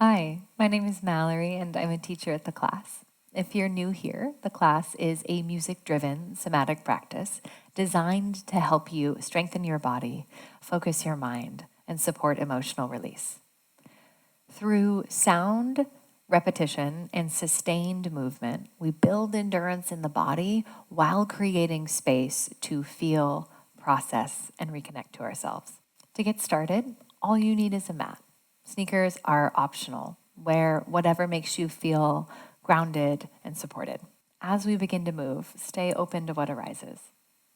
Hi, my name is Mallory and I'm a teacher at the class. If you're new here, the class is a music-driven somatic practice designed to help you strengthen your body, focus your mind, and support emotional release. Through sound, repetition, and sustained movement, we build endurance in the body while creating space to feel, process, and reconnect to ourselves. To get started, all you need is a mat. Sneakers are optional. Wear whatever makes you feel grounded and supported. As we begin to move, stay open to what arises.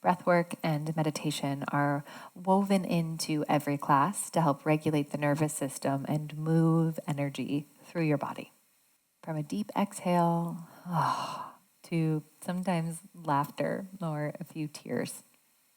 Breathwork and meditation are woven into every class to help regulate the nervous system and move energy through your body. From a deep exhale to sometimes laughter or a few tears,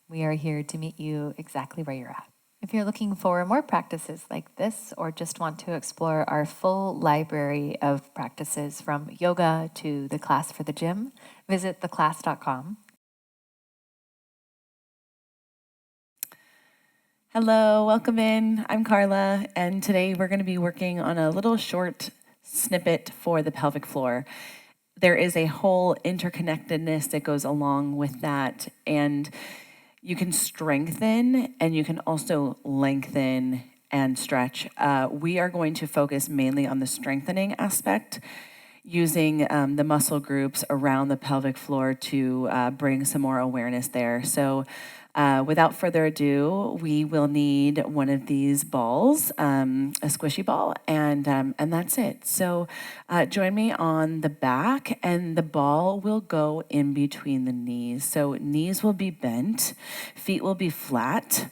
we are here to meet you exactly where you're at. If you're looking for more practices like this or just want to explore our full library of practices from yoga to the class for the gym, visit theclass.com. Hello, welcome in. I'm Karla, and today we're going to be working on a little short snippet for the pelvic floor. There is a whole interconnectedness that goes along with that, and you can strengthen and you can also lengthen and stretch. We are going to focus mainly on the strengthening aspect, using the muscle groups around the pelvic floor to bring some more awareness there. So without further ado, we will need one of these balls, a squishy ball, and that's it. So join me on the back, and the ball will go in between the knees. So knees will be bent, feet will be flat,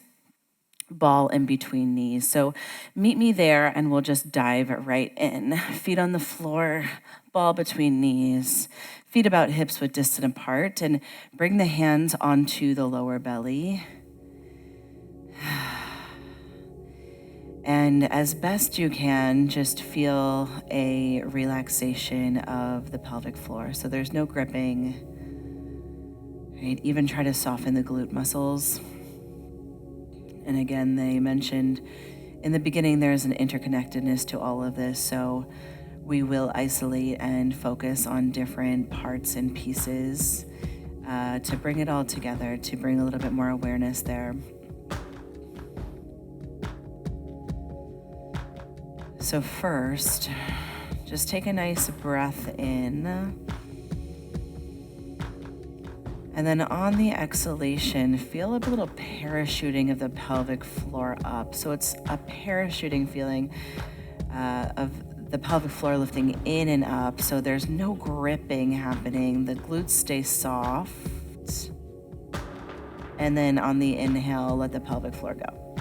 ball in between knees. So meet me there and we'll just dive right in. Feet on the floor, ball between knees, feet about hips width distant apart, and bring the hands onto the lower belly. And as best you can, just feel a relaxation of the pelvic floor. So there's no gripping, right? Even try to soften the glute muscles. And again, they mentioned in the beginning there's an interconnectedness to all of this, so we will isolate and focus on different parts and pieces to bring it all together, to bring a little bit more awareness there. So first, just take a nice breath in. And then on the exhalation, feel a little parachuting of the pelvic floor up. So it's a parachuting feeling of the pelvic floor lifting in and up. So there's no gripping happening. The glutes stay soft. And then on the inhale, let the pelvic floor go.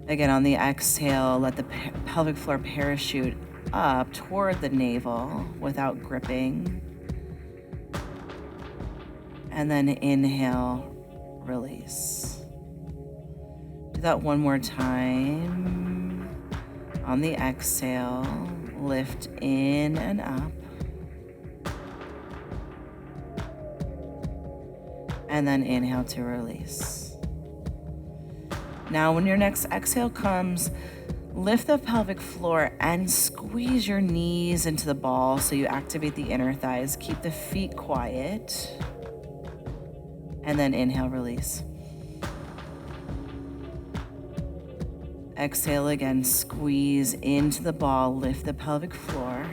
Again, on the exhale, let the pelvic floor parachute up toward the navel without gripping. And then inhale, release. Do that one more time. On the exhale, lift in and up. And then inhale to release. Now, when your next exhale comes, lift the pelvic floor and squeeze your knees into the ball so you activate the inner thighs. Keep the feet quiet. And then inhale, release. Exhale again, squeeze into the ball, lift the pelvic floor.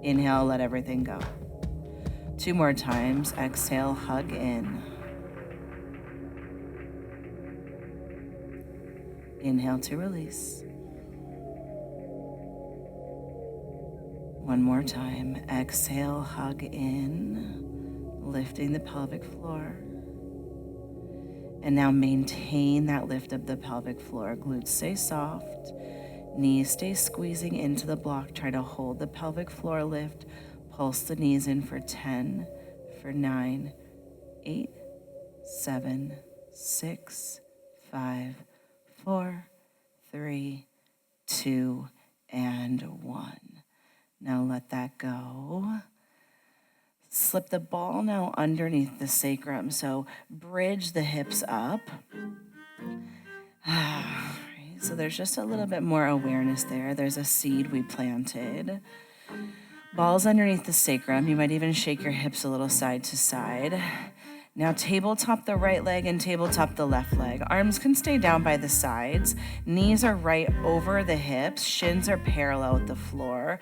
Inhale, let everything go. 2 more times, exhale, hug in. Inhale to release. 1 more time, exhale, hug in, lifting the pelvic floor. And now maintain that lift of the pelvic floor. Glutes stay soft, knees stay squeezing into the block. Try to hold the pelvic floor lift. Pulse the knees in for 10, for 9, 8, 7, 6, 5, 4, 3, 2, and 1. Now let that go. Slip the ball now underneath the sacrum. So bridge the hips up. So there's just a little bit more awareness there. There's a seed we planted. Balls underneath the sacrum. You might even shake your hips a little side to side. Now tabletop the right leg and tabletop the left leg. Arms can stay down by the sides. Knees are right over the hips. Shins are parallel with the floor.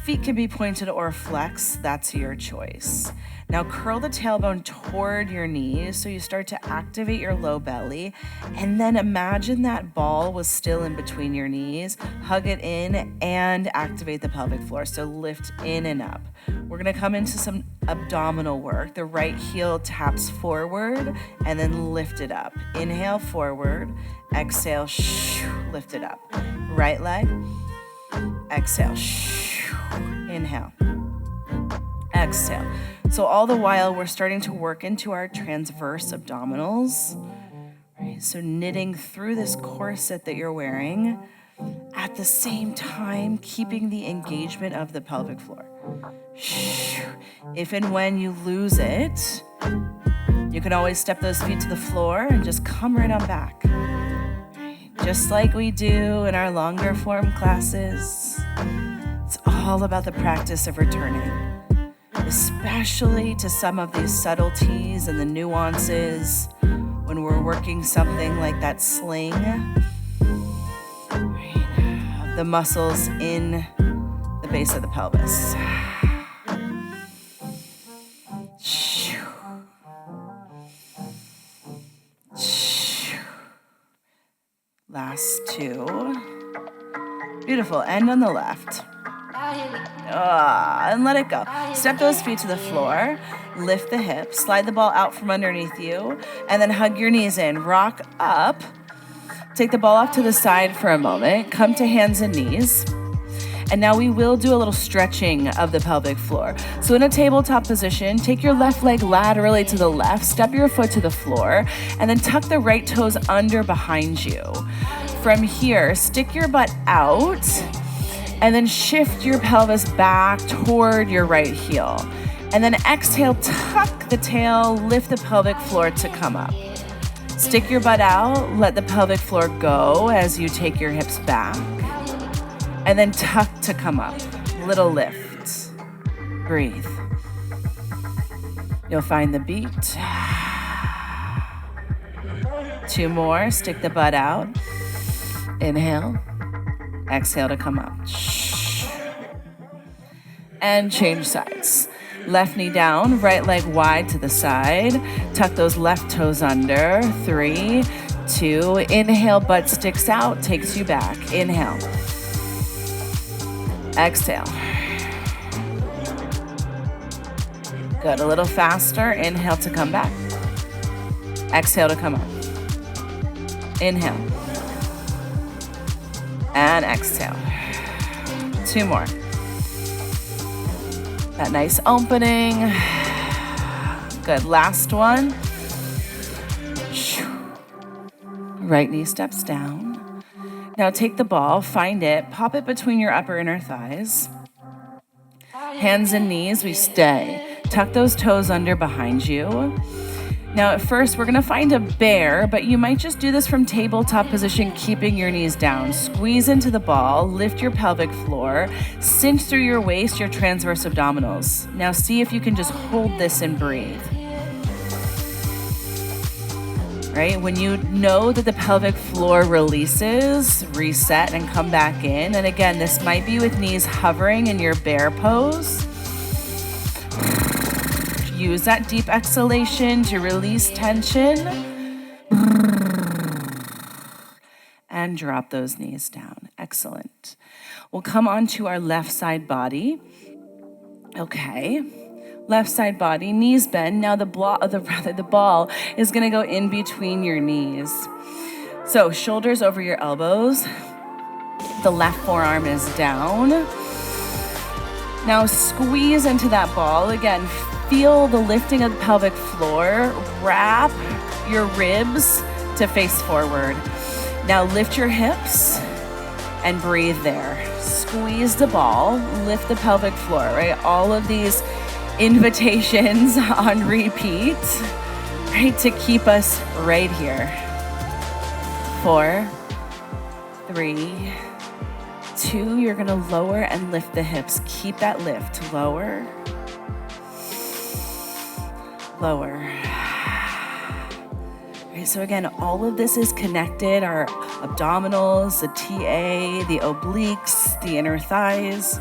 Feet can be pointed or flexed. That's your choice. Now curl the tailbone toward your knees so you start to activate your low belly. And then imagine that ball was still in between your knees. Hug it in and activate the pelvic floor. So lift in and up. We're gonna come into some abdominal work. The right heel taps forward and then lift it up. Inhale, forward. Exhale, lift it up. Right leg. Exhale, inhale. Exhale. So all the while we're starting to work into our transverse abdominals. Right? So knitting through this corset that you're wearing at the same time keeping the engagement of the pelvic floor. If and when you lose it, you can always step those feet to the floor and just come right on back. Just like we do in our longer form classes. It's all about the practice of returning, especially to some of these subtleties and the nuances when we're working something like that sling. Right. The muscles in the base of the pelvis. Last two. Beautiful. End on the left. And let it go. Step those feet to the floor. Lift the hips. Slide the ball out from underneath you. And then hug your knees in. Rock up. Take the ball off to the side for a moment. Come to hands and knees. And now we will do a little stretching of the pelvic floor. So in a tabletop position, take your left leg laterally to the left, step your foot to the floor, and then tuck the right toes under behind you. From here, stick your butt out, and then shift your pelvis back toward your right heel. And then exhale, tuck the tail, lift the pelvic floor to come up. Stick your butt out, let the pelvic floor go as you take your hips back. And then tuck to come up. Little lift. Breathe. You'll find the beat. 2 more. Stick the butt out. Inhale. Exhale to come up. And change sides. Left knee down, right leg wide to the side. Tuck those left toes under. 3, 2. Inhale, butt sticks out, takes you back. Inhale. Exhale. Good, a little faster. Inhale to come back. Exhale to come up. Inhale. And exhale. 2 more. That nice opening. Good, last one. Right knee steps down. Now take the ball, find it, pop it between your upper inner thighs. Hands and knees, we stay. Tuck those toes under behind you. Now at first we're gonna find a bear, but you might just do this from tabletop position, keeping your knees down. Squeeze into the ball, lift your pelvic floor, cinch through your waist, your transverse abdominals. Now see if you can just hold this and breathe. Right? When you know that the pelvic floor releases, reset and come back in. And again, this might be with knees hovering in your bear pose. Use that deep exhalation to release tension. And drop those knees down. Excellent. We'll come onto our left side body. Okay. Left side body, knees bend. Now the ball is gonna go in between your knees. So shoulders over your elbows. The left forearm is down. Now squeeze into that ball. Again, feel the lifting of the pelvic floor. Wrap your ribs to face forward. Now lift your hips and breathe there. Squeeze the ball, lift the pelvic floor, right? All of these invitations on repeat, right, to keep us right here. 4, 3, 2, you're gonna lower and lift the hips. Keep that lift. Lower, lower. All right, so again, all of this is connected. Our abdominals, the TA, the obliques, the inner thighs.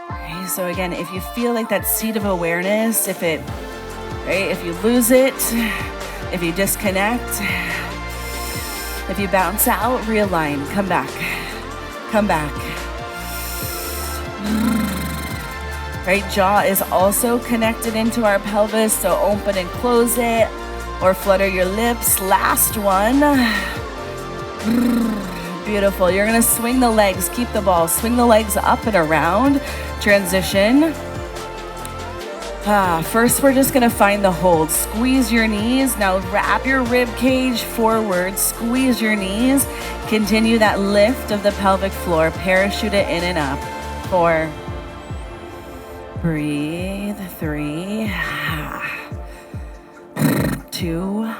Okay, so again, if you feel like that seat of awareness, if you lose it, if you disconnect, if you bounce out, realign, come back, come back. Right, jaw is also connected into our pelvis, so open and close it, or flutter your lips. Last one. Beautiful. You're gonna swing the legs, keep the ball, swing the legs up and around. Transition. First, we're just gonna find the hold. Squeeze your knees. Now wrap your rib cage forward, squeeze your knees. Continue that lift of the pelvic floor. Parachute it in and up. 4. Breathe. 3. 2.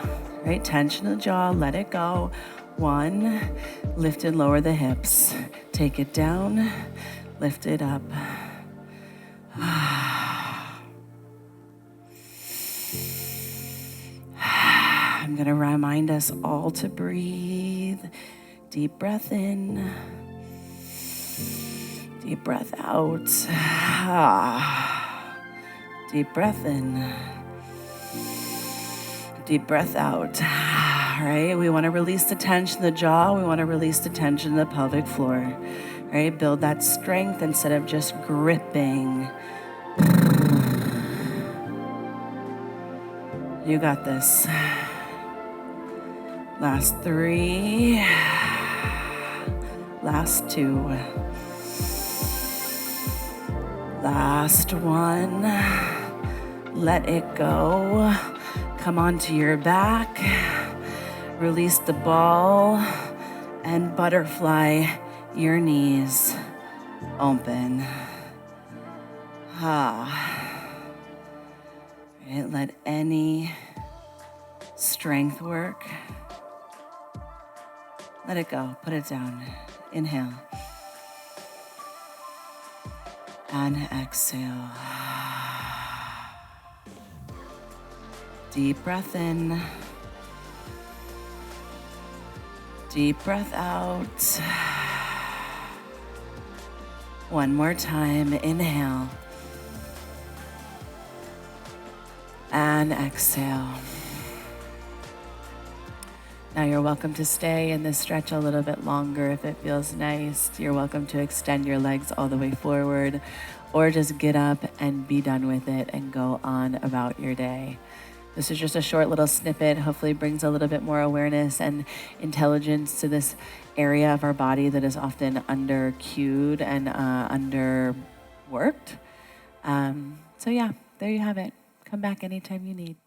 Right, tension the jaw, let it go. 1. Lift and lower the hips. Take it down, lift it up. I'm gonna remind us all to breathe. Deep breath in. Deep breath out. Deep breath in. Deep breath out. All right, we want to release the tension in the jaw. We want to release the tension in the pelvic floor. All right, build that strength instead of just gripping. You got this. Last 3. Last 2. Last 1. Let it go. Come onto your back. Release the ball and butterfly your knees open. Right, let any strength work. Let it go. Put it down. Inhale. And exhale. Deep breath in. Deep breath out. One more time. Inhale. And exhale. Now you're welcome to stay in this stretch a little bit longer if it feels nice. You're welcome to extend your legs all the way forward, or just get up and be done with it and go on about your day. This is just a short little snippet, hopefully brings a little bit more awareness and intelligence to this area of our body that is often under-cued and underworked. So yeah, there you have it. Come back anytime you need.